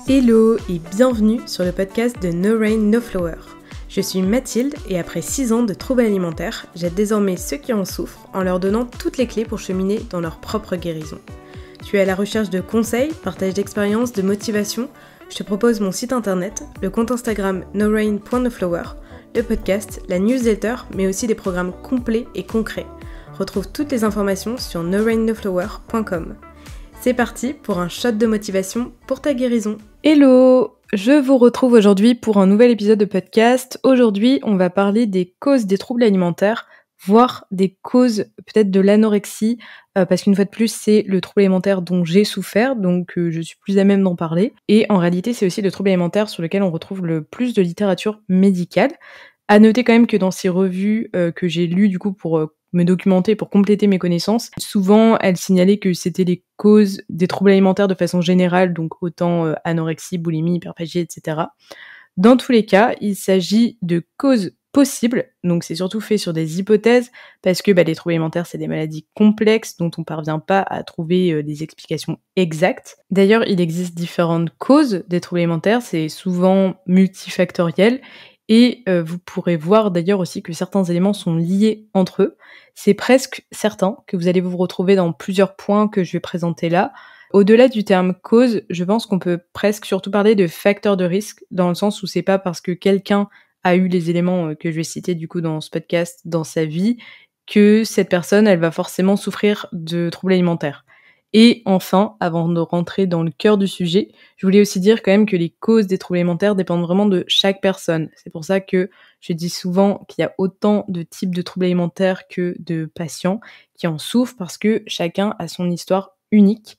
Hello et bienvenue sur le podcast de No Rain No Flower. Je suis Mathilde et après 6 ans de troubles alimentaires, j'aide désormais ceux qui en souffrent en leur donnant toutes les clés pour cheminer dans leur propre guérison. Tu es à la recherche de conseils, partage d'expériences, de motivation. Je te propose mon site internet, le compte Instagram norain.noflower, le podcast, la newsletter, mais aussi des programmes complets et concrets. Retrouve toutes les informations sur norainnoflower.com. C'est parti pour un shot de motivation pour ta guérison. Hello! Je vous retrouve aujourd'hui pour un nouvel épisode de podcast. Aujourd'hui, on va parler des causes des troubles alimentaires, voire des causes peut-être de l'anorexie, parce qu'une fois de plus, c'est le trouble alimentaire dont j'ai souffert, donc je suis plus à même d'en parler. Et en réalité, c'est aussi le trouble alimentaire sur lequel on retrouve le plus de littérature médicale. À noter quand même que dans ces revues que j'ai lues du coup pour me documenter, pour compléter mes connaissances, souvent elles signalaient que c'était les causes des troubles alimentaires de façon générale, donc autant anorexie, boulimie, hyperphagie, etc. Dans tous les cas, il s'agit de causes possibles, donc c'est surtout fait sur des hypothèses, parce que les troubles alimentaires, c'est des maladies complexes dont on parvient pas à trouver des explications exactes. D'ailleurs, il existe différentes causes des troubles alimentaires, c'est souvent multifactoriel, et vous pourrez voir d'ailleurs aussi que certains éléments sont liés entre eux. C'est presque certain que vous allez vous retrouver dans plusieurs points que je vais présenter là. Au-delà du terme cause, je pense qu'on peut presque surtout parler de facteurs de risque, dans le sens où c'est pas parce que quelqu'un a eu les éléments que je vais citer du coup dans ce podcast dans sa vie que cette personne, elle va forcément souffrir de troubles alimentaires. Et enfin, avant de rentrer dans le cœur du sujet, je voulais aussi dire quand même que les causes des troubles alimentaires dépendent vraiment de chaque personne. C'est pour ça que je dis souvent qu'il y a autant de types de troubles alimentaires que de patients qui en souffrent parce que chacun a son histoire unique.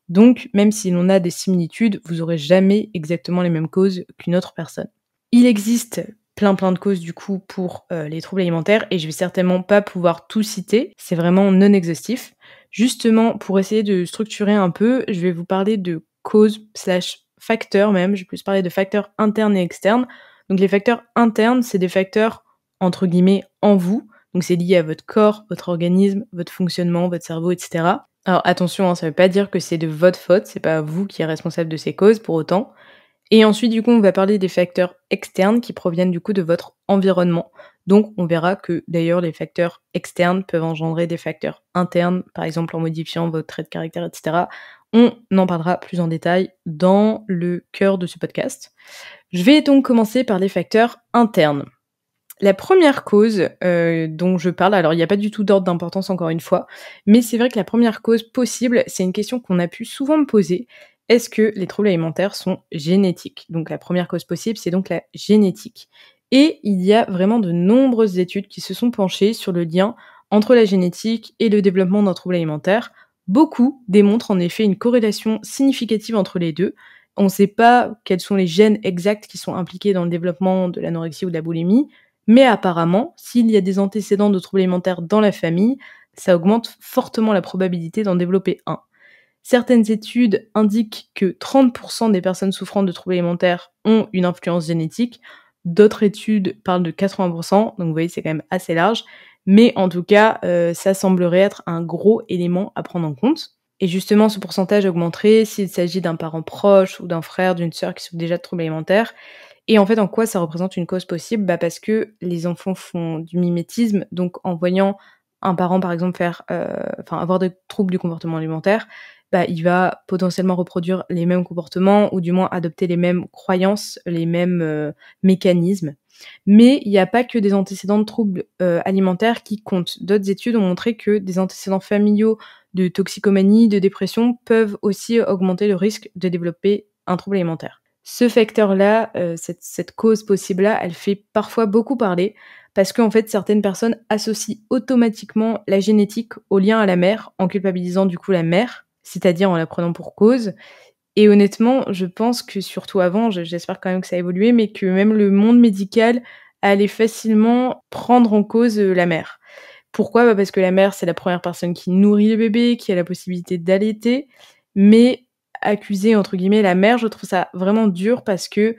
Donc, même si l'on a des similitudes, vous n'aurez jamais exactement les mêmes causes qu'une autre personne. Il existe plein de causes du coup pour les troubles alimentaires et je vais certainement pas pouvoir tout citer, c'est vraiment non exhaustif. Justement, pour essayer de structurer un peu, je vais vous parler de causes / facteurs même, je vais plus parler de facteurs internes et externes. Donc les facteurs internes, c'est des facteurs entre guillemets en vous, donc c'est lié à votre corps, votre organisme, votre fonctionnement, votre cerveau, etc. Alors attention, ça veut pas dire que c'est de votre faute, c'est pas vous qui êtes responsable de ces causes pour autant. Et ensuite, du coup, on va parler des facteurs externes qui proviennent du coup de votre environnement. Donc, on verra que d'ailleurs, les facteurs externes peuvent engendrer des facteurs internes, par exemple en modifiant votre trait de caractère, etc. On en parlera plus en détail dans le cœur de ce podcast. Je vais donc commencer par les facteurs internes. La première cause dont je parle, alors il n'y a pas du tout d'ordre d'importance encore une fois, mais c'est vrai que la première cause possible, c'est une question qu'on a pu souvent me poser. Est-ce que les troubles alimentaires sont génétiques ? Donc la première cause possible, c'est donc la génétique. Et il y a vraiment de nombreuses études qui se sont penchées sur le lien entre la génétique et le développement d'un trouble alimentaire. Beaucoup démontrent en effet une corrélation significative entre les deux. On ne sait pas quels sont les gènes exacts qui sont impliqués dans le développement de l'anorexie ou de la boulimie, mais apparemment, s'il y a des antécédents de troubles alimentaires dans la famille, ça augmente fortement la probabilité d'en développer un. Certaines études indiquent que 30% des personnes souffrant de troubles alimentaires ont une influence génétique. D'autres études parlent de 80%, donc vous voyez, c'est quand même assez large. Mais en tout cas, ça semblerait être un gros élément à prendre en compte. Et justement, ce pourcentage augmenterait s'il s'agit d'un parent proche ou d'un frère, d'une sœur qui souffre déjà de troubles alimentaires. Et en fait, en quoi ça représente une cause possible ? Parce que les enfants font du mimétisme, donc en voyant un parent, par exemple, avoir des troubles du comportement alimentaire, il va potentiellement reproduire les mêmes comportements ou du moins adopter les mêmes croyances, les mêmes mécanismes. Mais il n'y a pas que des antécédents de troubles alimentaires qui comptent. D'autres études ont montré que des antécédents familiaux de toxicomanie, de dépression peuvent aussi augmenter le risque de développer un trouble alimentaire. Ce facteur-là, cette cause possible-là, elle fait parfois beaucoup parler parce qu'en fait, certaines personnes associent automatiquement la génétique au lien à la mère en culpabilisant du coup la mère, c'est-à-dire en la prenant pour cause. Et honnêtement, je pense que surtout avant, j'espère quand même que ça a évolué, mais que même le monde médical allait facilement prendre en cause la mère. Pourquoi ? Parce que la mère, c'est la première personne qui nourrit le bébé, qui a la possibilité d'allaiter, mais accuser, entre guillemets, la mère, je trouve ça vraiment dur parce que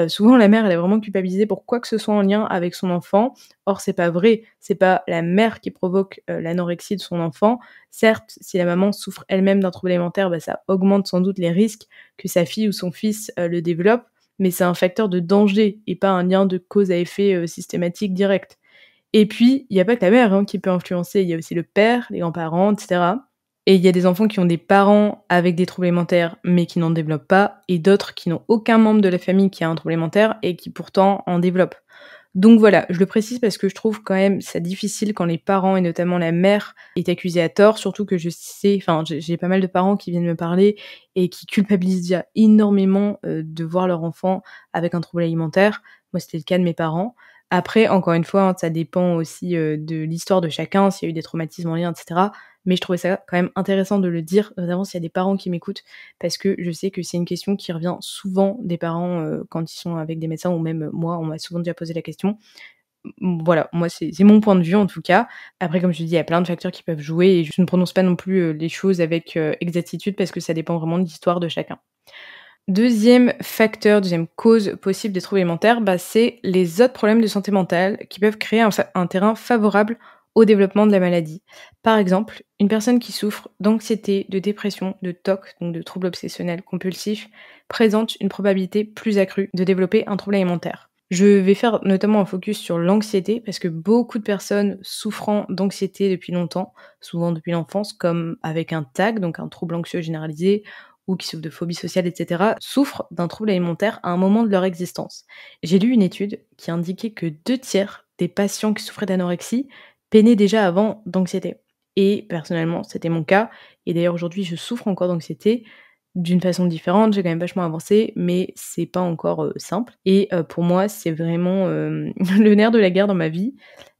Souvent la mère, elle est vraiment culpabilisée pour quoi que ce soit en lien avec son enfant. Or c'est pas vrai, c'est pas la mère qui provoque, l'anorexie de son enfant. Certes, si la maman souffre elle-même d'un trouble alimentaire, ça augmente sans doute les risques que sa fille ou son fils, le développe, mais c'est un facteur de danger et pas un lien de cause à effet, systématique direct. Et puis, il y a pas que la mère, hein, qui peut influencer, il y a aussi le père, les grands-parents, et cetera. Et il y a des enfants qui ont des parents avec des troubles alimentaires, mais qui n'en développent pas, et d'autres qui n'ont aucun membre de la famille qui a un trouble alimentaire et qui pourtant en développent. Donc voilà, je le précise parce que je trouve quand même ça difficile quand les parents et notamment la mère est accusée à tort, surtout que je sais, enfin j'ai pas mal de parents qui viennent me parler et qui culpabilisent déjà énormément de voir leur enfant avec un trouble alimentaire. Moi c'était le cas de mes parents. Après, encore une fois, hein, ça dépend aussi de l'histoire de chacun, s'il y a eu des traumatismes en lien, etc. Mais je trouvais ça quand même intéressant de le dire, notamment s'il y a des parents qui m'écoutent, parce que je sais que c'est une question qui revient souvent des parents quand ils sont avec des médecins, ou même moi, on m'a souvent déjà posé la question. Voilà, moi c'est mon point de vue en tout cas. Après, comme je dis, il y a plein de facteurs qui peuvent jouer et je ne prononce pas non plus les choses avec exactitude parce que ça dépend vraiment de l'histoire de chacun. Deuxième facteur, deuxième cause possible des troubles alimentaires, c'est les autres problèmes de santé mentale qui peuvent créer un terrain favorable au développement de la maladie. Par exemple, une personne qui souffre d'anxiété, de dépression, de TOC, donc de troubles obsessionnels compulsifs, présente une probabilité plus accrue de développer un trouble alimentaire. Je vais faire notamment un focus sur l'anxiété parce que beaucoup de personnes souffrant d'anxiété depuis longtemps, souvent depuis l'enfance, comme avec un TAG, donc un trouble anxieux généralisé, ou qui souffrent de phobie sociale, etc., souffrent d'un trouble alimentaire à un moment de leur existence. J'ai lu une étude qui indiquait que 2/3 des patients qui souffraient d'anorexie peinaient déjà avant d'anxiété. Et personnellement, c'était mon cas. Et d'ailleurs, aujourd'hui, je souffre encore d'anxiété d'une façon différente. J'ai quand même vachement avancé, mais c'est pas encore simple. Et pour moi, c'est vraiment le nerf de la guerre dans ma vie.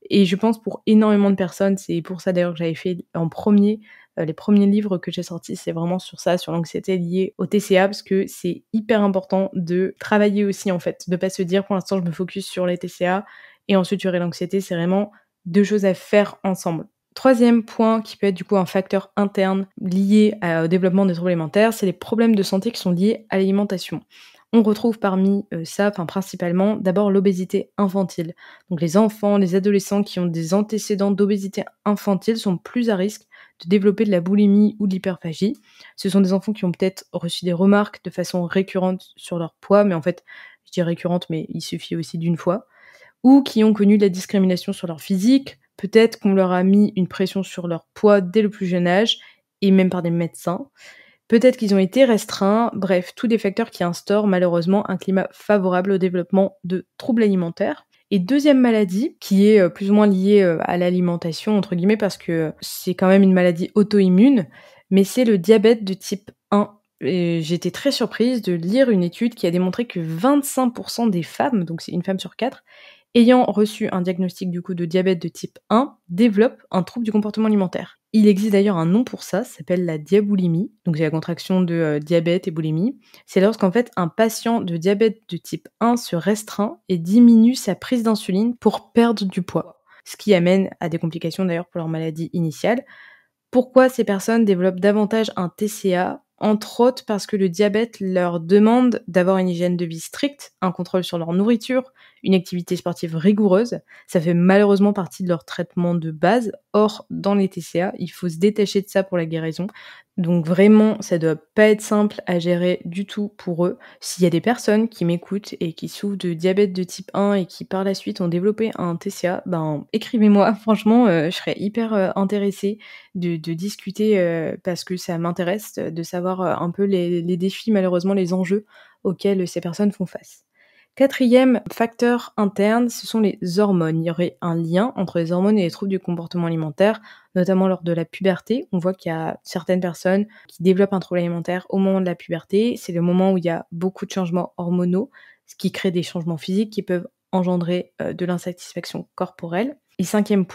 Et je pense pour énormément de personnes, c'est pour ça d'ailleurs que j'avais fait en premier les premiers livres que j'ai sortis, c'est vraiment sur ça, sur l'anxiété liée au TCA, parce que c'est hyper important de travailler aussi en fait, de pas se dire pour l'instant je me focus sur les TCA et ensuite gérer l'anxiété, c'est vraiment 2 choses à faire ensemble. Troisième point qui peut être du coup un facteur interne lié au développement des troubles alimentaires, c'est les problèmes de santé qui sont liés à l'alimentation. On retrouve parmi principalement, d'abord l'obésité infantile. Donc les enfants, les adolescents qui ont des antécédents d'obésité infantile sont plus à risque de développer de la boulimie ou de l'hyperphagie. Ce sont des enfants qui ont peut-être reçu des remarques de façon récurrente sur leur poids, mais en fait, je dis récurrente, mais il suffit aussi d'une fois, ou qui ont connu de la discrimination sur leur physique, peut-être qu'on leur a mis une pression sur leur poids dès le plus jeune âge, et même par des médecins. Peut-être qu'ils ont été restreints, bref, tous des facteurs qui instaurent malheureusement un climat favorable au développement de troubles alimentaires. Et deuxième maladie, qui est plus ou moins liée à l'alimentation, entre guillemets, parce que c'est quand même une maladie auto-immune, mais c'est le diabète de type 1. Et j'ai été très surprise de lire une étude qui a démontré que 25% des femmes, donc c'est une femme sur 4, ayant reçu un diagnostic du coup de diabète de type 1, développent un trouble du comportement alimentaire. Il existe d'ailleurs un nom pour ça s'appelle la diaboulimie, donc c'est la contraction de diabète et boulimie. C'est lorsqu'en fait un patient de diabète de type 1 se restreint et diminue sa prise d'insuline pour perdre du poids, ce qui amène à des complications d'ailleurs pour leur maladie initiale. Pourquoi ces personnes développent davantage un TCA? Entre autres parce que le diabète leur demande d'avoir une hygiène de vie stricte, un contrôle sur leur nourriture, une activité sportive rigoureuse. Ça fait malheureusement partie de leur traitement de base. Or, dans les TCA, il faut se détacher de ça pour la guérison. Donc vraiment, ça doit pas être simple à gérer du tout pour eux. S'il y a des personnes qui m'écoutent et qui souffrent de diabète de type 1 et qui par la suite ont développé un TCA, écrivez-moi. Franchement, je serais hyper intéressée de discuter parce que ça m'intéresse de savoir un peu les défis, malheureusement les enjeux auxquels ces personnes font face. Quatrième facteur interne, ce sont les hormones. Il y aurait un lien entre les hormones et les troubles du comportement alimentaire, notamment lors de la puberté. On voit qu'il y a certaines personnes qui développent un trouble alimentaire au moment de la puberté. C'est le moment où il y a beaucoup de changements hormonaux, ce qui crée des changements physiques qui peuvent engendrer de l'insatisfaction corporelle. Et cinquième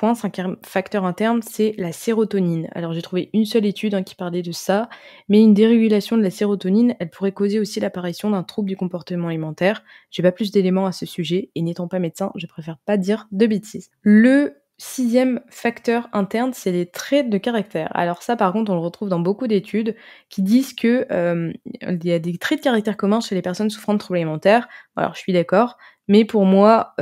facteur interne, c'est la sérotonine. Alors j'ai trouvé une seule étude qui parlait de ça, mais une dérégulation de la sérotonine, elle pourrait causer aussi l'apparition d'un trouble du comportement alimentaire. J'ai pas plus d'éléments à ce sujet, et n'étant pas médecin, je préfère pas dire de bêtises. Le 6e facteur interne, c'est les traits de caractère. Alors ça, par contre, on le retrouve dans beaucoup d'études qui disent que, il y a des traits de caractère communs chez les personnes souffrant de troubles alimentaires. Alors je suis d'accord, mais pour moi,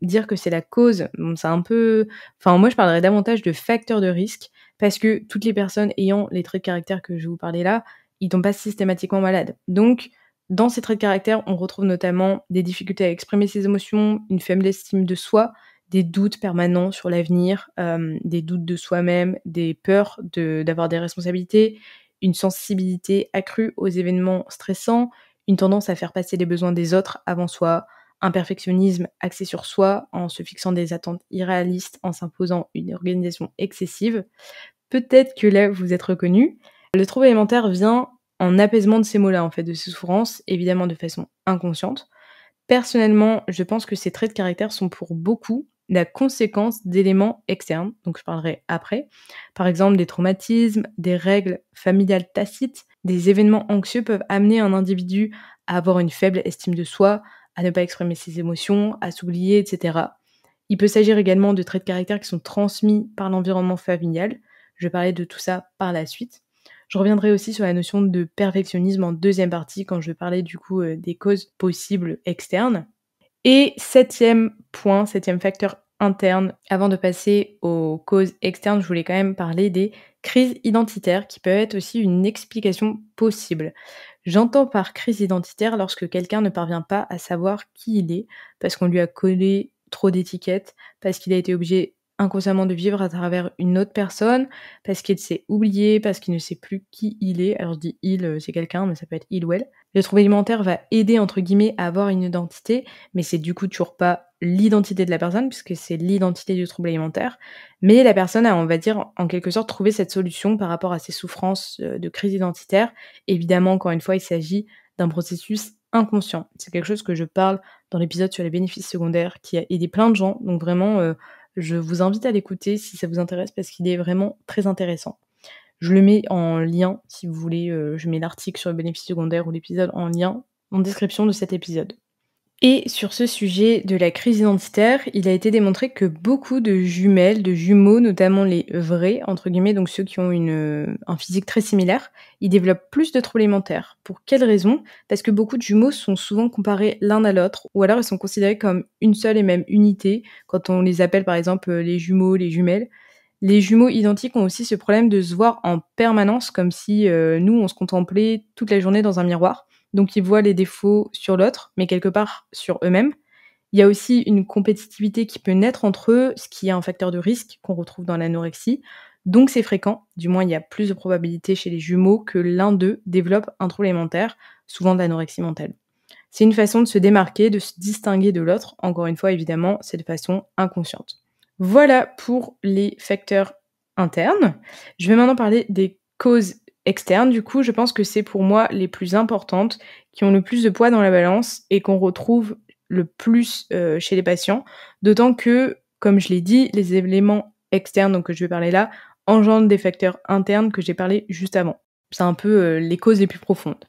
dire que c'est la cause, bon, c'est un peu moi je parlerais davantage de facteurs de risque parce que toutes les personnes ayant les traits de caractère que je vais vous parler là, ils tombent pas systématiquement malades. Donc dans ces traits de caractère, on retrouve notamment des difficultés à exprimer ses émotions, une faible estime de soi, des doutes permanents sur l'avenir, des doutes de soi-même, des peurs d'avoir des responsabilités, une sensibilité accrue aux événements stressants, une tendance à faire passer les besoins des autres avant soi, un perfectionnisme axé sur soi en se fixant des attentes irréalistes, en s'imposant une organisation excessive. Peut-être que là, vous êtes reconnu. Le trouble alimentaire vient en apaisement de ces maux-là, en fait, de ces souffrances, évidemment de façon inconsciente. Personnellement, je pense que ces traits de caractère sont pour beaucoup la conséquence d'éléments externes, donc je parlerai après. Par exemple, des traumatismes, des règles familiales tacites, des événements anxieux peuvent amener un individu à avoir une faible estime de soi, à ne pas exprimer ses émotions, à s'oublier, etc. Il peut s'agir également de traits de caractère qui sont transmis par l'environnement familial. Je vais parler de tout ça par la suite. Je reviendrai aussi sur la notion de perfectionnisme en deuxième partie quand je vais parler du coup des causes possibles externes. Et 7e point, 7e facteur interne, avant de passer aux causes externes, je voulais quand même parler des crises identitaires qui peuvent être aussi une explication possible. J'entends par crise identitaire lorsque quelqu'un ne parvient pas à savoir qui il est, parce qu'on lui a collé trop d'étiquettes, parce qu'il a été obligé inconsciemment de vivre à travers une autre personne, parce qu'il s'est oublié, parce qu'il ne sait plus qui il est. Alors je dis il, c'est quelqu'un, mais ça peut être il ou elle. Le trouble alimentaire va aider, entre guillemets, à avoir une identité, mais c'est du coup toujours pas l'identité de la personne, puisque c'est l'identité du trouble alimentaire. Mais la personne a, on va dire, en quelque sorte, trouvé cette solution par rapport à ses souffrances de crise identitaire. Évidemment, encore une fois, il s'agit d'un processus inconscient. C'est quelque chose que je parle dans l'épisode sur les bénéfices secondaires, qui a aidé plein de gens. Donc vraiment, je vous invite à l'écouter si ça vous intéresse, parce qu'il est vraiment très intéressant. Je le mets en lien, si vous voulez, je mets l'article sur le bénéfice secondaire ou l'épisode en lien en description de cet épisode. Et sur ce sujet de la crise identitaire, il a été démontré que beaucoup de jumelles, de jumeaux, notamment les vrais, entre guillemets, donc ceux qui ont un physique très similaire, ils développent plus de troubles alimentaires. Pour quelle raison ? Parce que beaucoup de jumeaux sont souvent comparés l'un à l'autre, ou alors ils sont considérés comme une seule et même unité, quand on les appelle par exemple les jumeaux, les jumelles. Les jumeaux identiques ont aussi ce problème de se voir en permanence, comme si nous, on se contemplait toute la journée dans un miroir. Donc ils voient les défauts sur l'autre, mais quelque part sur eux-mêmes. Il y a aussi une compétitivité qui peut naître entre eux, ce qui est un facteur de risque qu'on retrouve dans l'anorexie. Donc c'est fréquent, du moins il y a plus de probabilité chez les jumeaux que l'un d'eux développe un trouble alimentaire, souvent de l'anorexie mentale. C'est une façon de se démarquer, de se distinguer de l'autre. Encore une fois, évidemment, c'est de façon inconsciente. Voilà pour les facteurs internes. Je vais maintenant parler des causes externes. Du coup, je pense que c'est pour moi les plus importantes, qui ont le plus de poids dans la balance et qu'on retrouve le plus chez les patients. D'autant que, comme je l'ai dit, les éléments externes, donc que je vais parler là, engendrent des facteurs internes que j'ai parlé juste avant. C'est un peu les causes les plus profondes.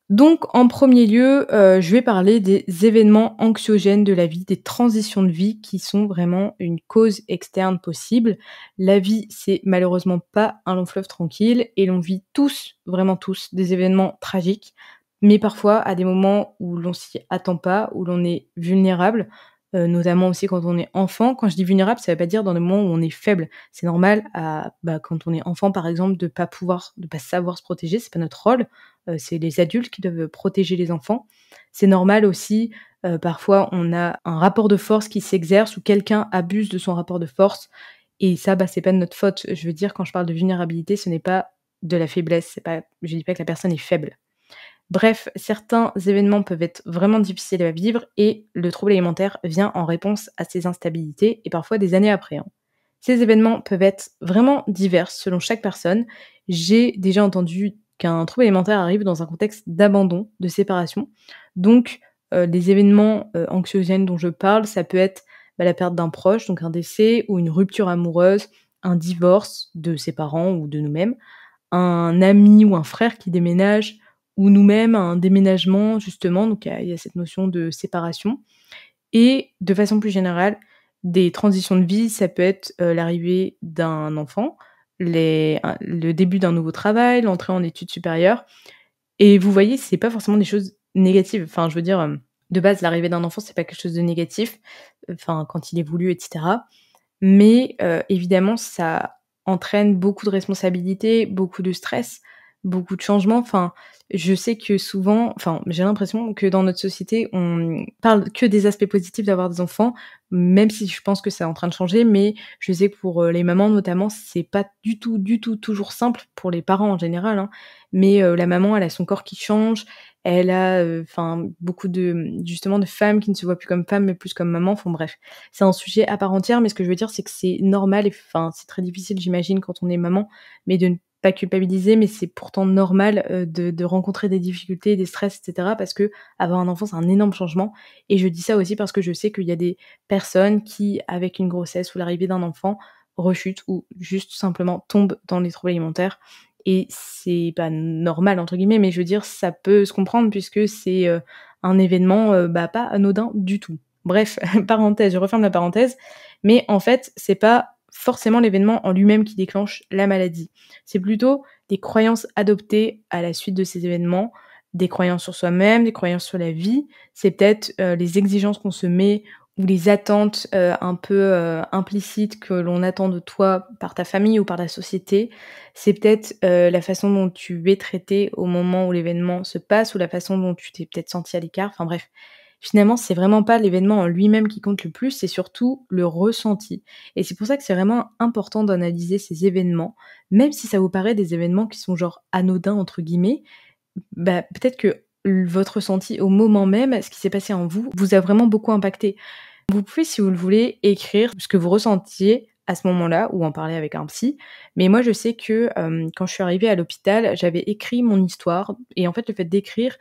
Donc, en premier lieu, je vais parler des événements anxiogènes de la vie, des transitions de vie qui sont vraiment une cause externe possible. La vie, c'est malheureusement pas un long fleuve tranquille et l'on vit tous, vraiment tous, des événements tragiques, mais parfois à des moments où l'on s'y attend pas, où l'on est vulnérable, notamment aussi quand on est enfant. Quand je dis vulnérable, ça veut pas dire dans des moments où on est faible. C'est normal quand on est enfant, par exemple, de pas savoir se protéger, c'est pas notre rôle. C'est les adultes qui doivent protéger les enfants. C'est normal aussi, parfois on a un rapport de force qui s'exerce ou quelqu'un abuse de son rapport de force et ça, c'est pas de notre faute. Je veux dire, quand je parle de vulnérabilité, ce n'est pas de la faiblesse, je dis pas que la personne est faible. Bref, certains événements peuvent être vraiment difficiles à vivre et le trouble alimentaire vient en réponse à ces instabilités et parfois des années après. Ces événements peuvent être vraiment divers selon chaque personne. J'ai déjà entendu qu'un trouble alimentaire arrive dans un contexte d'abandon, de séparation. Donc, les événements anxiogènes dont je parle, ça peut être la perte d'un proche, donc un décès, ou une rupture amoureuse, un divorce de ses parents ou de nous-mêmes, un ami ou un frère qui déménage, ou nous-mêmes un déménagement, justement, donc il y a cette notion de séparation. Et de façon plus générale, Des transitions de vie, ça peut être, l'arrivée d'un enfant, le début d'un nouveau travail, l'entrée en études supérieures et vous voyez, c'est pas forcément des choses négatives. Enfin, je veux dire, de base, l'arrivée d'un enfant, c'est pas quelque chose de négatif, enfin, quand il est voulu et cetera. Mais évidemment, ça entraîne beaucoup de responsabilités, beaucoup de stress, beaucoup de changements. Enfin, je sais que souvent enfin, j'ai l'impression que dans notre société, on parle que des aspects positifs d'avoir des enfants, même si je pense que c'est en train de changer. Mais je sais que pour, les mamans notamment, c'est pas du tout toujours simple, pour les parents en général, hein. Mais la maman, elle a son corps qui change, elle a, enfin, beaucoup de, justement de femmes qui ne se voient plus comme femmes, mais plus comme maman. Enfin bref. C'est un sujet à part entière, mais ce que je veux dire, c'est que c'est normal et enfin, c'est très difficile, j'imagine, quand on est maman, mais de ne pas culpabiliser, mais c'est pourtant normal, de rencontrer des difficultés, des stress et cetera parce qu'avoir un enfant, c'est un énorme changement et je dis ça aussi parce que je sais qu'il y a des personnes qui, avec une grossesse ou l'arrivée d'un enfant, rechutent ou juste simplement tombent dans les troubles alimentaires et c'est pas «normal» entre guillemets, mais je veux dire, ça peut se comprendre puisque c'est, un événement, pas anodin du tout. Bref, parenthèse, je referme la parenthèse, mais en fait, c'est pas forcément l'événement en lui-même qui déclenche la maladie. C'est plutôt des croyances adoptées à la suite de ces événements, des croyances sur soi-même, des croyances sur la vie. C'est peut-être, les exigences qu'on se met ou les attentes, un peu, implicites que l'on attend de toi par ta famille ou par la société. C'est peut-être, la façon dont tu es traité au moment où l'événement se passe ou la façon dont tu t'es peut-être senti à l'écart. Enfin bref, finalement, c'est vraiment pas l'événement en lui-même qui compte le plus, c'est surtout le ressenti. Et c'est pour ça que c'est vraiment important d'analyser ces événements, même si ça vous paraît des événements qui sont genre «anodins» entre guillemets, peut-être que votre ressenti au moment même, ce qui s'est passé en vous, vous a vraiment beaucoup impacté. Vous pouvez, si vous le voulez, écrire ce que vous ressentiez à ce moment-là ou en parler avec un psy. Mais moi, je sais que, quand je suis arrivée à l'hôpital, j'avais écrit mon histoire et en fait, le fait d'écrire,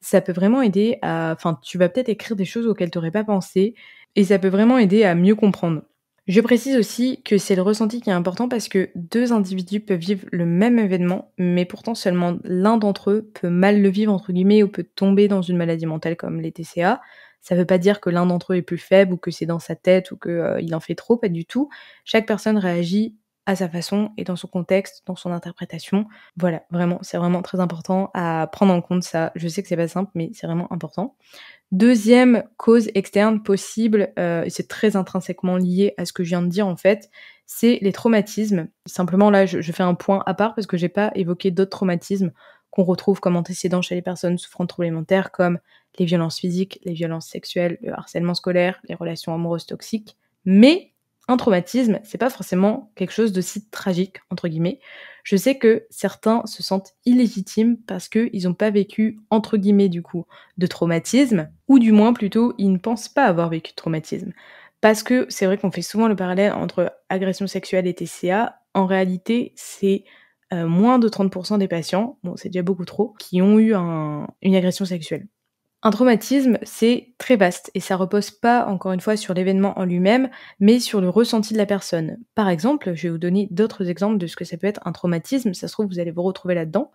ça peut vraiment aider à enfin, tu vas peut-être écrire des choses auxquelles tu aurais pas pensé et ça peut vraiment aider à mieux comprendre. Je précise aussi que c'est le ressenti qui est important parce que 2 individus peuvent vivre le même événement, mais pourtant seulement l'un d'entre eux peut «mal le vivre» entre guillemets ou peut tomber dans une maladie mentale comme les TCA. Ça veut pas dire que l'un d'entre eux est plus faible ou que c'est dans sa tête ou que, il en fait trop, pas du tout. Chaque personne réagit à sa façon et dans son contexte, dans son interprétation. Voilà, vraiment, c'est vraiment très important à prendre en compte ça. Je sais que c'est pas simple, mais c'est vraiment important. Deuxième cause externe possible, et c'est très intrinsèquement lié à ce que je viens de dire en fait, c'est les traumatismes. Simplement là, je fais un point à part parce que j'ai pas évoqué d'autres traumatismes qu'on retrouve comme antécédents chez les personnes souffrant de troubles alimentaires comme les violences physiques, les violences sexuelles, le harcèlement scolaire, les relations amoureuses toxiques. Mais un traumatisme, c'est pas forcément quelque chose d'aussi «tragique» entre guillemets. Je sais que certains se sentent illégitimes parce qu'ils ont pas vécu entre guillemets du coup de traumatisme, ou du moins plutôt, ils ne pensent pas avoir vécu de traumatisme. Parce que c'est vrai qu'on fait souvent le parallèle entre agression sexuelle et TCA. En réalité, c'est moins de 30% des patients, bon c'est déjà beaucoup trop, qui ont eu une agression sexuelle. Un traumatisme, c'est très vaste et ça repose pas, encore une fois, sur l'événement en lui-même, mais sur le ressenti de la personne. Par exemple, je vais vous donner d'autres exemples de ce que ça peut être un traumatisme, ça se trouve, vous allez vous retrouver là-dedans.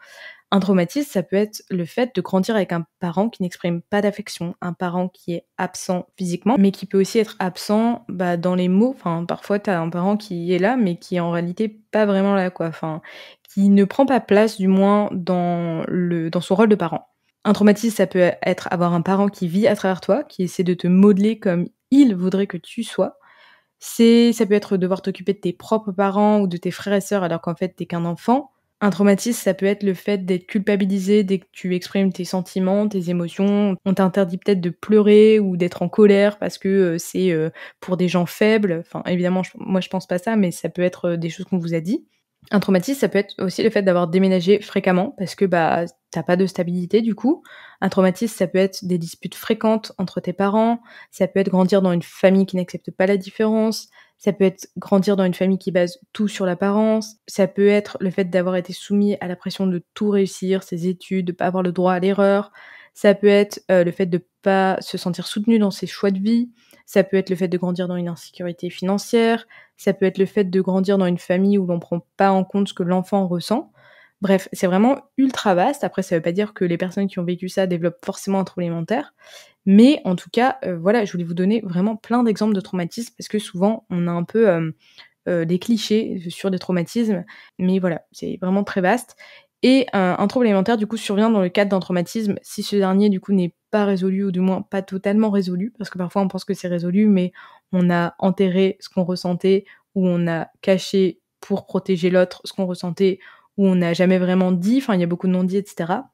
Un traumatisme, ça peut être le fait de grandir avec un parent qui n'exprime pas d'affection, un parent qui est absent physiquement, mais qui peut aussi être absent dans les mots. Enfin, parfois, tu as un parent qui est là, mais qui est en réalité pas vraiment là, quoi. Enfin, qui ne prend pas place, du moins, dans son rôle de parent. Un traumatisme, ça peut être avoir un parent qui vit à travers toi, qui essaie de te modeler comme il voudrait que tu sois. Ça peut être devoir t'occuper de tes propres parents ou de tes frères et sœurs alors qu'en fait t'es qu'un enfant. Un traumatisme, ça peut être le fait d'être culpabilisé dès que tu exprimes tes sentiments, tes émotions. On t'interdit peut-être de pleurer ou d'être en colère parce que c'est pour des gens faibles. Enfin, évidemment, moi je pense pas ça, mais ça peut être des choses qu'on vous a dit. Un traumatisme, ça peut être aussi le fait d'avoir déménagé fréquemment parce que, tu pas de stabilité du coup. Un traumatisme, ça peut être des disputes fréquentes entre tes parents, ça peut être grandir dans une famille qui n'accepte pas la différence, ça peut être grandir dans une famille qui base tout sur l'apparence, ça peut être le fait d'avoir été soumis à la pression de tout réussir, ses études, de pas avoir le droit à l'erreur, ça peut être, le fait de pas se sentir soutenu dans ses choix de vie, ça peut être le fait de grandir dans une insécurité financière, ça peut être le fait de grandir dans une famille où l'on prend pas en compte ce que l'enfant ressent. Bref, c'est vraiment ultra vaste. Après, ça veut pas dire que les personnes qui ont vécu ça développent forcément un trouble alimentaire, Mais en tout cas, voilà, je voulais vous donner vraiment plein d'exemples de traumatismes parce que souvent on a un peu, des clichés sur des traumatismes, mais voilà, c'est vraiment très vaste. Et un trouble alimentaire du coup survient dans le cadre d'un traumatisme si ce dernier du coup n'est pas résolu ou du moins pas totalement résolu, parce que parfois on pense que c'est résolu, mais on a enterré ce qu'on ressentait ou on a caché pour protéger l'autre ce qu'on ressentait ou on n'a jamais vraiment dit, enfin il y a beaucoup de non-dits et cetera.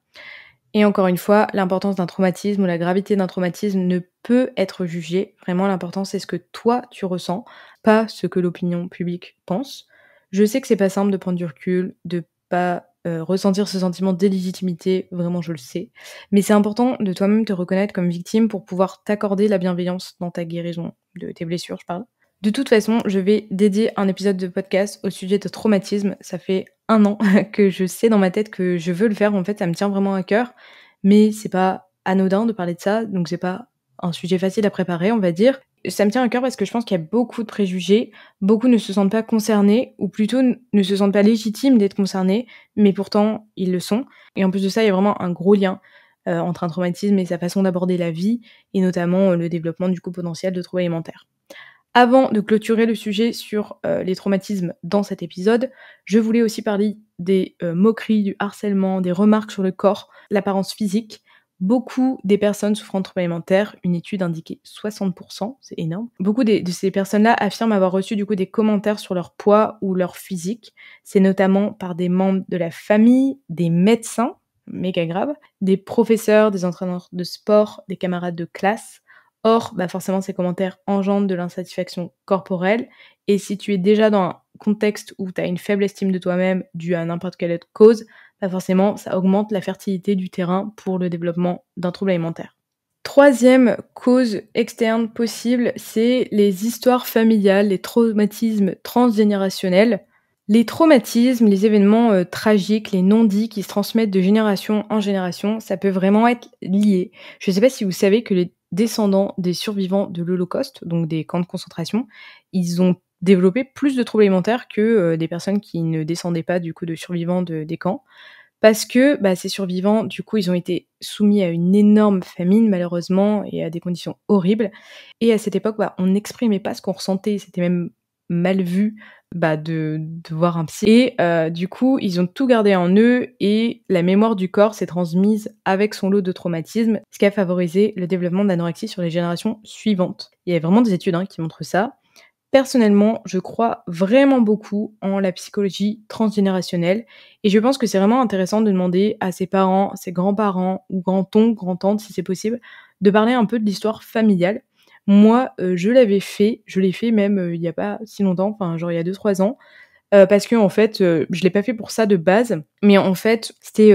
Et encore une fois, l'importance d'un traumatisme ou la gravité d'un traumatisme ne peut être jugée. Vraiment, l'important, c'est ce que toi, tu ressens, pas ce que l'opinion publique pense. Je sais que c'est pas simple de prendre du recul, de pas ressentir ce sentiment d'illégitimité, vraiment, je le sais. Mais c'est important de toi-même te reconnaître comme victime pour pouvoir t'accorder la bienveillance dans ta guérison de tes blessures, je parle. De toute façon, je vais dédier un épisode de podcast au sujet de traumatisme. Ça fait 1 an que je sais dans ma tête que je veux le faire. En fait, ça me tient vraiment à cœur. Mais c'est pas anodin de parler de ça, donc c'est pas un sujet facile à préparer, on va dire. Ça me tient à cœur parce que je pense qu'il y a beaucoup de préjugés. Beaucoup ne se sentent pas concernés, ou plutôt ne se sentent pas légitimes d'être concernés, mais pourtant ils le sont. Et en plus de ça, il y a vraiment un gros lien entre un traumatisme et sa façon d'aborder la vie, et notamment le développement du coup potentiel de troubles alimentaires. Avant de clôturer le sujet sur les traumatismes dans cet épisode, je voulais aussi parler des moqueries, du harcèlement, des remarques sur le corps, l'apparence physique. Beaucoup des personnes souffrant de troubles alimentaires, une étude indiquait 60%, c'est énorme. Beaucoup de ces personnes-là affirment avoir reçu du coup des commentaires sur leur poids ou leur physique. C'est notamment par des membres de la famille, des médecins, méga grave, des professeurs, des entraîneurs de sport, des camarades de classe. Or, forcément, ces commentaires engendrent de l'insatisfaction corporelle. Et si tu es déjà dans un contexte où tu as une faible estime de toi-même due à n'importe quelle autre cause, forcément, ça augmente la fertilité du terrain pour le développement d'un trouble alimentaire. Troisième cause externe possible, c'est les histoires familiales, les traumatismes transgénérationnels. Les traumatismes, les événements tragiques, les non-dits qui se transmettent de génération en génération, ça peut vraiment être lié. Je ne sais pas si vous savez que les descendants des survivants de l'Holocauste, donc des camps de concentration, ils ont développé plus de troubles alimentaires que des personnes qui ne descendaient pas du coup de survivants des camps. Parce que ces survivants, du coup, ils ont été soumis à une énorme famine, malheureusement, et à des conditions horribles. Et à cette époque, on n'exprimait pas ce qu'on ressentait. C'était même mal vu de voir un psy. Et du coup, ils ont tout gardé en eux et la mémoire du corps s'est transmise avec son lot de traumatismes, ce qui a favorisé le développement d'anorexie sur les générations suivantes. Il y a vraiment des études qui montrent ça. Personnellement, je crois vraiment beaucoup en la psychologie transgénérationnelle et je pense que c'est vraiment intéressant de demander à ses parents, ses grands-parents ou grands-oncles, grand-tantes si c'est possible, de parler un peu de l'histoire familiale. Moi, je l'ai fait même il y a pas si longtemps, enfin genre il y a 2-3 ans, parce que en fait, je l'ai pas fait pour ça de base, mais en fait, c'était,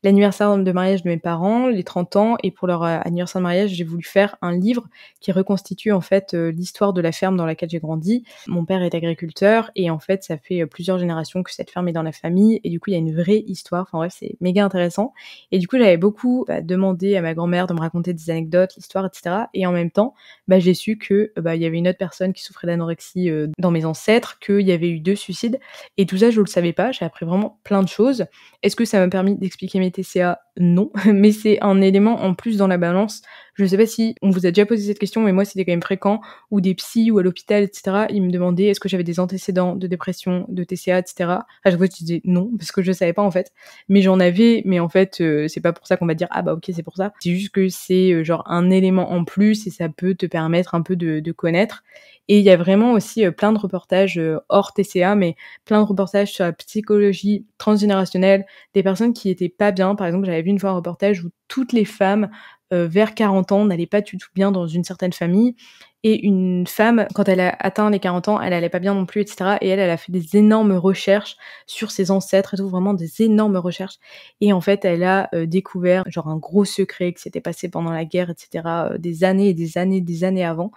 l'anniversaire de mariage de mes parents, les 30 ans et pour leur, anniversaire de mariage, j'ai voulu faire un livre qui reconstitue en fait, l'histoire de la ferme dans laquelle j'ai grandi. Mon père est agriculteur et en fait, ça fait, plusieurs générations que cette ferme est dans la famille et du coup, il y a une vraie histoire. Enfin bref, c'est méga intéressant et du coup, j'avais beaucoup, demandé à ma grand-mère de me raconter des anecdotes, l'histoire et cetera et en même temps, j'ai su que, il y avait une autre personne qui souffrait d'anorexie, dans mes ancêtres, qu'il y avait eu 2 suicides et tout ça, je le savais pas. J'ai appris vraiment plein de choses. Est-ce que ça m'a permis d'expliquer mes TCA? Non, mais c'est un élément en plus dans la balance. Je sais pas si on vous a déjà posé cette question, mais moi, c'était quand même fréquent, où des psys ou à l'hôpital, etc., ils me demandaient est-ce que j'avais des antécédents de dépression, de TCA, etc. À chaque fois, je disais non, parce que je savais pas, en fait. Mais j'en avais, mais en fait, c'est pas pour ça qu'on va dire, ah ok, c'est pour ça. C'est juste que c'est genre un élément en plus et ça peut te permettre un peu de connaître. Et il y a vraiment aussi plein de reportages hors TCA, mais plein de reportages sur la psychologie transgénérationnelle, des personnes qui étaient pas bien. Par exemple, j'avais vu une fois un reportage où toutes les femmes vers 40 ans n'allaient pas du tout bien dans une certaine famille. Et une femme, quand elle a atteint les 40 ans, elle allait pas bien non plus, etc. Et elle a fait des énormes recherches sur ses ancêtres et tout, vraiment des énormes recherches. Et en fait, elle a découvert genre un gros secret qui s'était passé pendant la guerre, etc. Des années et des années avant.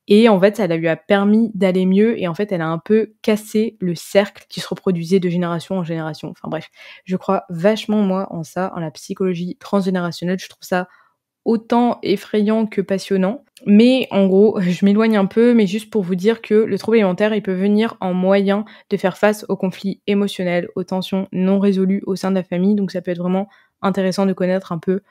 Et en fait, ça lui a permis d'aller mieux et en fait, elle a un peu cassé le cercle qui se reproduisait de génération en génération. Enfin bref, je crois vachement moi en ça, en la psychologie transgénérationnelle. Je trouve ça autant effrayant que passionnant. Mais en gros, je m'éloigne un peu, mais juste pour vous dire que le trouble alimentaire, il peut venir en moyen de faire face aux conflits émotionnels, aux tensions non résolues au sein de la famille. Donc ça peut être vraiment intéressant de connaître un peu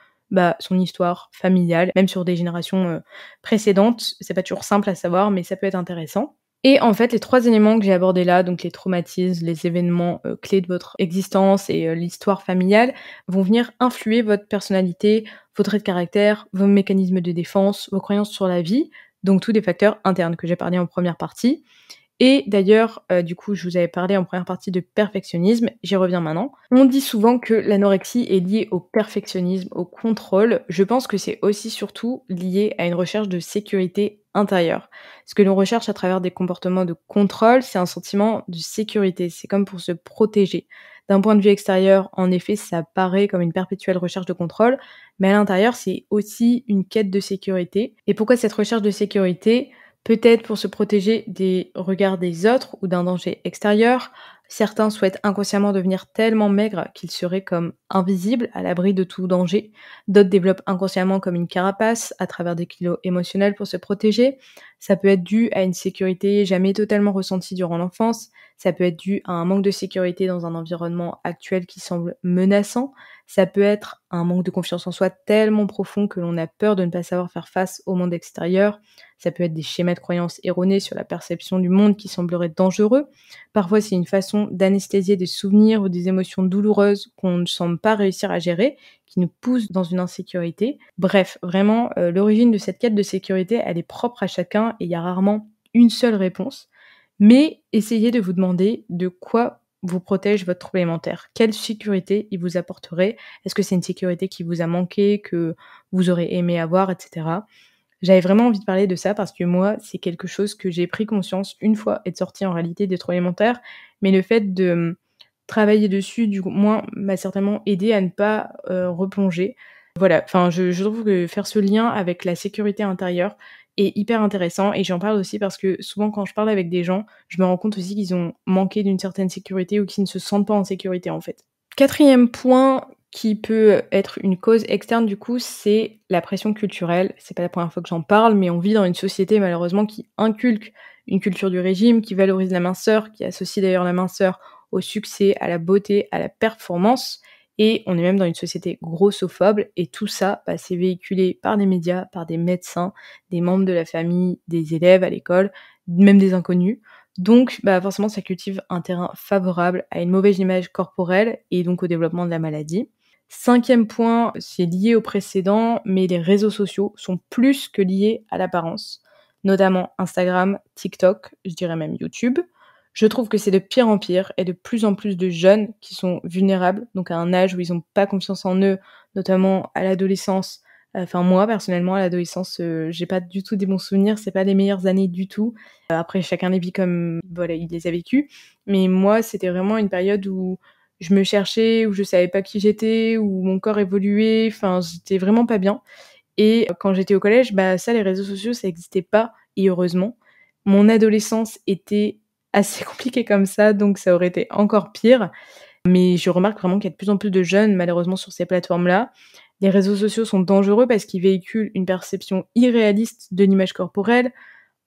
son histoire familiale, même sur des générations précédentes. C'est pas toujours simple à savoir, mais ça peut être intéressant. Et en fait, les 3 éléments que j'ai abordés là, donc les traumatismes, les événements clés de votre existence et l'histoire familiale, vont venir influer votre personnalité, vos traits de caractère, vos mécanismes de défense, vos croyances sur la vie, donc tous des facteurs internes que j'ai parlé en première partie. Et d'ailleurs, du coup, je vous avais parlé en première partie de perfectionnisme, j'y reviens maintenant. On dit souvent que l'anorexie est liée au perfectionnisme, au contrôle. Je pense que c'est aussi surtout lié à une recherche de sécurité intérieure. Ce que l'on recherche à travers des comportements de contrôle, c'est un sentiment de sécurité, c'est comme pour se protéger. D'un point de vue extérieur, en effet, ça paraît comme une perpétuelle recherche de contrôle, mais à l'intérieur, c'est aussi une quête de sécurité. Et pourquoi cette recherche de sécurité ? Peut-être pour se protéger des regards des autres ou d'un danger extérieur. Certains souhaitent inconsciemment devenir tellement maigres qu'ils seraient comme invisibles, à l'abri de tout danger. D'autres développent inconsciemment comme une carapace à travers des kilos émotionnels pour se protéger. Ça peut être dû à une sécurité jamais totalement ressentie durant l'enfance. Ça peut être dû à un manque de sécurité dans un environnement actuel qui semble menaçant. Ça peut être un manque de confiance en soi tellement profond que l'on a peur de ne pas savoir faire face au monde extérieur. Ça peut être des schémas de croyances erronés sur la perception du monde qui sembleraient dangereux. Parfois, c'est une façon d'anesthésier des souvenirs ou des émotions douloureuses qu'on ne semble pas réussir à gérer, qui nous poussent dans une insécurité. Bref, vraiment, l'origine de cette quête de sécurité, elle est propre à chacun et il y a rarement une seule réponse. Mais essayez de vous demander de quoi vous protège votre trouble alimentaire. Quelle sécurité il vous apporterait? Est-ce que c'est une sécurité qui vous a manqué, que vous aurez aimé avoir, etc. J'avais vraiment envie de parler de ça parce que moi, c'est quelque chose que j'ai pris conscience une fois être sortie en réalité des troubles alimentaires, mais le fait de travailler dessus, du moins, m'a certainement aidé à ne pas replonger. Voilà, enfin, je trouve que faire ce lien avec la sécurité intérieure est hyper intéressant et j'en parle aussi parce que souvent quand je parle avec des gens, je me rends compte aussi qu'ils ont manqué d'une certaine sécurité ou qu'ils ne se sentent pas en sécurité en fait. 4e point qui peut être une cause externe du coup, c'est la pression culturelle. C'est pas la première fois que j'en parle, mais on vit dans une société malheureusement qui inculque une culture du régime, qui valorise la minceur, qui associe d'ailleurs la minceur au succès, à la beauté, à la performance. Et on est même dans une société grossophobe, et tout ça, c'est véhiculé par des médias, par des médecins, des membres de la famille, des élèves à l'école, même des inconnus. Donc, forcément, ça cultive un terrain favorable à une mauvaise image corporelle et donc au développement de la maladie. 5e point, c'est lié au précédent, mais les réseaux sociaux sont plus que liés à l'apparence, notamment Instagram, TikTok, je dirais même YouTube. Je trouve que c'est de pire en pire et de plus en plus de jeunes qui sont vulnérables, donc à un âge où ils n'ont pas confiance en eux, notamment à l'adolescence. Enfin moi personnellement à l'adolescence, j'ai pas du tout des bons souvenirs, c'est pas les meilleures années du tout. Après chacun les vit comme voilà, il les a vécues, mais moi c'était vraiment une période où je me cherchais, où je savais pas qui j'étais, où mon corps évoluait, enfin j'étais vraiment pas bien. Et quand j'étais au collège, ça les réseaux sociaux ça existait pas et heureusement. Mon adolescence était assez compliquée comme ça, donc ça aurait été encore pire. Mais je remarque vraiment qu'il y a de plus en plus de jeunes, malheureusement, sur ces plateformes-là. Les réseaux sociaux sont dangereux parce qu'ils véhiculent une perception irréaliste de l'image corporelle.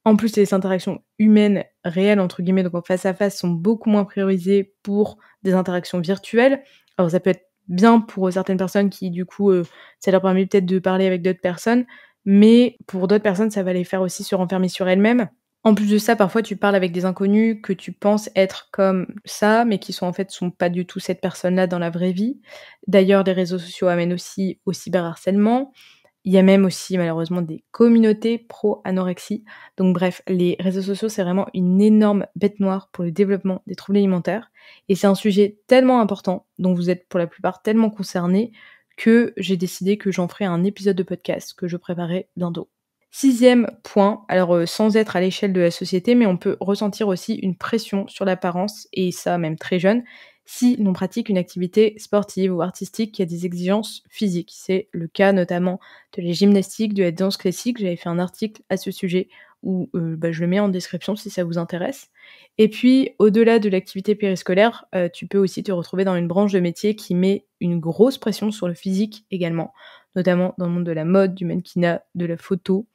En plus, les interactions humaines réelles, entre guillemets, donc en face à face, sont beaucoup moins priorisées pour des interactions virtuelles. Alors ça peut être bien pour certaines personnes qui, du coup, ça leur permet peut-être de parler avec d'autres personnes, mais pour d'autres personnes, ça va les faire aussi se renfermer sur elles-mêmes. En plus de ça, parfois tu parles avec des inconnus que tu penses être comme ça, mais qui sont pas du tout cette personne-là dans la vraie vie. D'ailleurs, les réseaux sociaux amènent aussi au cyberharcèlement. Il y a même aussi malheureusement des communautés pro-anorexie. Donc bref, les réseaux sociaux, c'est vraiment une énorme bête noire pour le développement des troubles alimentaires. Et c'est un sujet tellement important, dont vous êtes pour la plupart tellement concernés, que j'ai décidé que j'en ferai un épisode de podcast que je préparerai bientôt. 6e point, alors sans être à l'échelle de la société, mais on peut ressentir aussi une pression sur l'apparence, et ça même très jeune, si l'on pratique une activité sportive ou artistique qui a des exigences physiques. C'est le cas notamment de la gymnastique, de la danse classique. J'avais fait un article à ce sujet où je le mets en description si ça vous intéresse. Et puis, au-delà de l'activité périscolaire, tu peux aussi te retrouver dans une branche de métier qui met une grosse pression sur le physique également, notamment dans le monde de la mode, du mannequinat, de la photo.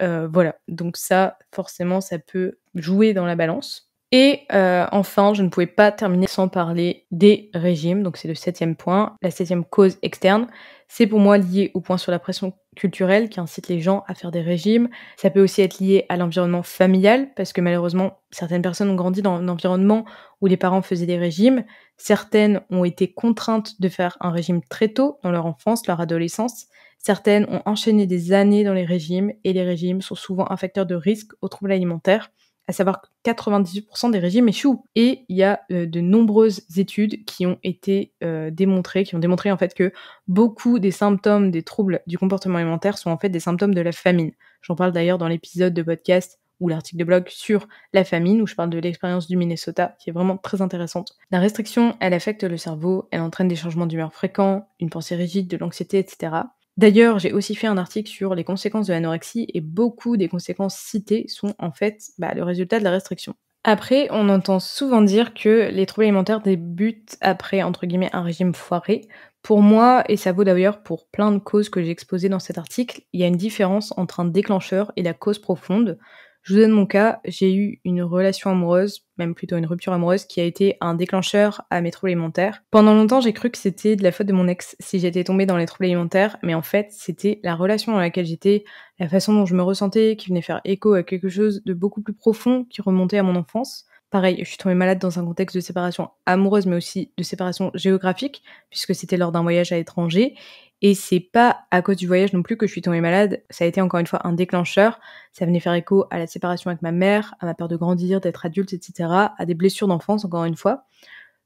Voilà, donc ça, forcément, ça peut jouer dans la balance. Et enfin, je ne pouvais pas terminer sans parler des régimes, donc c'est le 7e point. La 7e cause externe, c'est pour moi lié au point sur la pression culturelle qui incite les gens à faire des régimes. Ça peut aussi être lié à l'environnement familial, parce que malheureusement, certaines personnes ont grandi dans un environnement où les parents faisaient des régimes. Certaines ont été contraintes de faire un régime très tôt, dans leur enfance, leur adolescence. Certaines ont enchaîné des années dans les régimes, et les régimes sont souvent un facteur de risque aux troubles alimentaires, à savoir que 98% des régimes échouent. Et il y a de nombreuses études qui ont été démontrées, qui ont démontré en fait que beaucoup des symptômes des troubles du comportement alimentaire sont en fait des symptômes de la famine. J'en parle d'ailleurs dans l'épisode de podcast ou l'article de blog sur la famine, où je parle de l'expérience du Minnesota, qui est vraiment très intéressante. La restriction, elle affecte le cerveau, elle entraîne des changements d'humeur fréquents, une pensée rigide, de l'anxiété, etc. D'ailleurs, j'ai aussi fait un article sur les conséquences de l'anorexie et beaucoup des conséquences citées sont en fait le résultat de la restriction. Après, on entend souvent dire que les troubles alimentaires débutent après, entre guillemets, un régime foiré. Pour moi, et ça vaut d'ailleurs pour plein de causes que j'ai exposées dans cet article, il y a une différence entre un déclencheur et la cause profonde. Je vous donne mon cas, j'ai eu une relation amoureuse, même plutôt une rupture amoureuse, qui a été un déclencheur à mes troubles alimentaires. Pendant longtemps, j'ai cru que c'était de la faute de mon ex si j'étais tombée dans les troubles alimentaires, mais en fait, c'était la relation dans laquelle j'étais, la façon dont je me ressentais, qui venait faire écho à quelque chose de beaucoup plus profond qui remontait à mon enfance. Pareil, je suis tombée malade dans un contexte de séparation amoureuse, mais aussi de séparation géographique, puisque c'était lors d'un voyage à l'étranger. Et c'est pas à cause du voyage non plus que je suis tombée malade, ça a été encore une fois un déclencheur. Ça venait faire écho à la séparation avec ma mère, à ma peur de grandir, d'être adulte, etc., à des blessures d'enfance, encore une fois.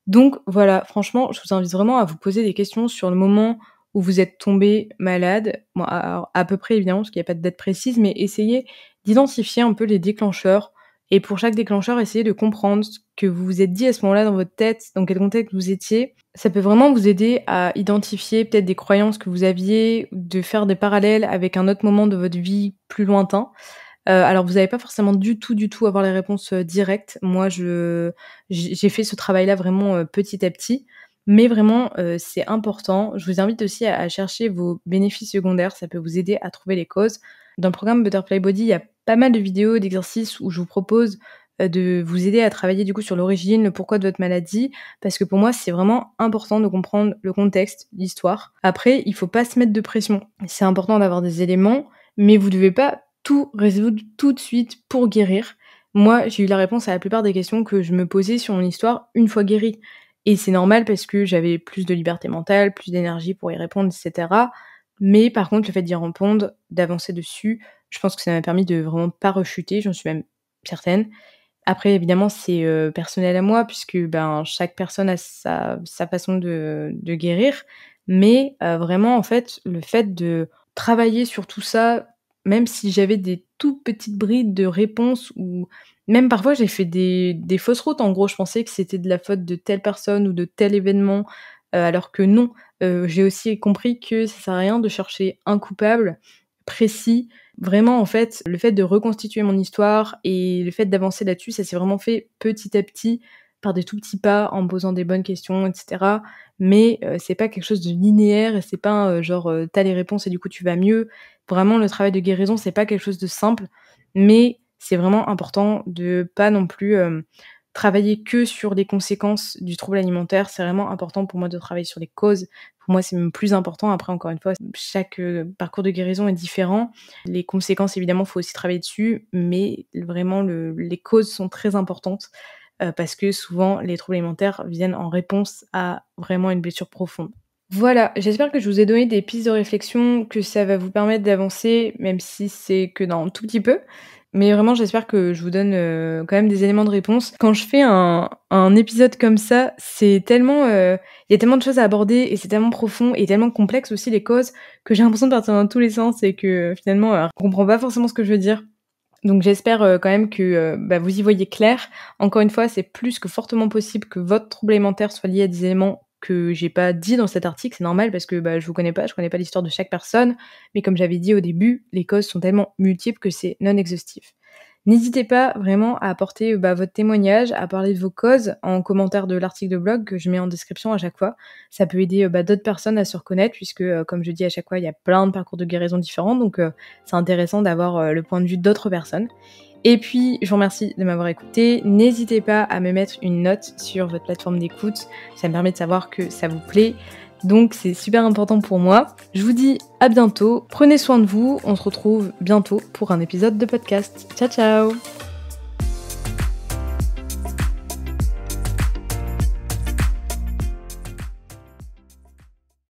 Donc voilà, franchement, je vous invite vraiment à vous poser des questions sur le moment où vous êtes tombé malade. Bon, à peu près évidemment, parce qu'il n'y a pas de date précise, mais essayez d'identifier un peu les déclencheurs. Et pour chaque déclencheur, essayez de comprendre ce que vous vous êtes dit à ce moment-là dans votre tête, dans quel contexte vous étiez. Ça peut vraiment vous aider à identifier peut-être des croyances que vous aviez, de faire des parallèles avec un autre moment de votre vie plus lointain. Alors vous n'allez pas forcément du tout avoir les réponses directes. Moi, j'ai fait ce travail-là vraiment petit à petit, mais vraiment c'est important. Je vous invite aussi à chercher vos bénéfices secondaires, ça peut vous aider à trouver les causes. Dans le programme Butterfly Body, il y a pas mal de vidéos, d'exercices où je vous propose de vous aider à travailler du coup sur l'origine, le pourquoi de votre maladie, parce que pour moi c'est vraiment important de comprendre le contexte, l'histoire. Après, il faut pas se mettre de pression. C'est important d'avoir des éléments, mais vous devez pas tout résoudre tout de suite pour guérir. Moi, j'ai eu la réponse à la plupart des questions que je me posais sur mon histoire une fois guérie. Et c'est normal parce que j'avais plus de liberté mentale, plus d'énergie pour y répondre, etc. Mais par contre, le fait d'y répondre, d'avancer dessus, je pense que ça m'a permis de vraiment pas rechuter, j'en suis même certaine. Après, évidemment, c'est personnel à moi puisque chaque personne a sa façon de guérir. Mais vraiment, en fait, le fait de travailler sur tout ça, même si j'avais des toutes petites brides de réponses ou même parfois j'ai fait des fausses routes. En gros, je pensais que c'était de la faute de telle personne ou de tel événement, alors que non. J'ai aussi compris que ça sert à rien de chercher un coupable précis. Vraiment, en fait, le fait de reconstituer mon histoire et le fait d'avancer là-dessus, ça s'est vraiment fait petit à petit, par des tout petits pas, en me posant des bonnes questions, etc. Mais c'est pas quelque chose de linéaire et c'est pas t'as les réponses et du coup tu vas mieux. Vraiment, le travail de guérison, c'est pas quelque chose de simple, mais c'est vraiment important de pas non plus travailler que sur les conséquences du trouble alimentaire. C'est vraiment important pour moi de travailler sur les causes. Pour moi, c'est même plus important. Après, encore une fois, chaque parcours de guérison est différent. Les conséquences, évidemment, faut aussi travailler dessus, mais vraiment, les causes sont très importantes parce que souvent, les troubles alimentaires viennent en réponse à vraiment une blessure profonde. Voilà, j'espère que je vous ai donné des pistes de réflexion, que ça va vous permettre d'avancer, même si c'est que dans un tout petit peu. Mais vraiment, j'espère que je vous donne quand même des éléments de réponse. Quand je fais un épisode comme ça, c'est tellement... il y a tellement de choses à aborder et c'est tellement profond et tellement complexe aussi les causes que j'ai l'impression de partir dans tous les sens et que finalement, on comprend pas forcément ce que je veux dire. Donc j'espère quand même que vous y voyez clair. Encore une fois, c'est plus que fortement possible que votre trouble alimentaire soit lié à des éléments que j'ai pas dit dans cet article. C'est normal parce que je connais pas l'histoire de chaque personne. Mais comme j'avais dit au début, les causes sont tellement multiples que c'est non exhaustif. N'hésitez pas vraiment à apporter votre témoignage, à parler de vos causes en commentaire de l'article de blog que je mets en description à chaque fois. Ça peut aider d'autres personnes à se reconnaître puisque, comme je dis à chaque fois, il y a plein de parcours de guérison différents. Donc c'est intéressant d'avoir le point de vue d'autres personnes. Et puis, je vous remercie de m'avoir écouté. N'hésitez pas à me mettre une note sur votre plateforme d'écoute. Ça me permet de savoir que ça vous plaît. Donc, c'est super important pour moi. Je vous dis à bientôt. Prenez soin de vous. On se retrouve bientôt pour un épisode de podcast. Ciao, ciao!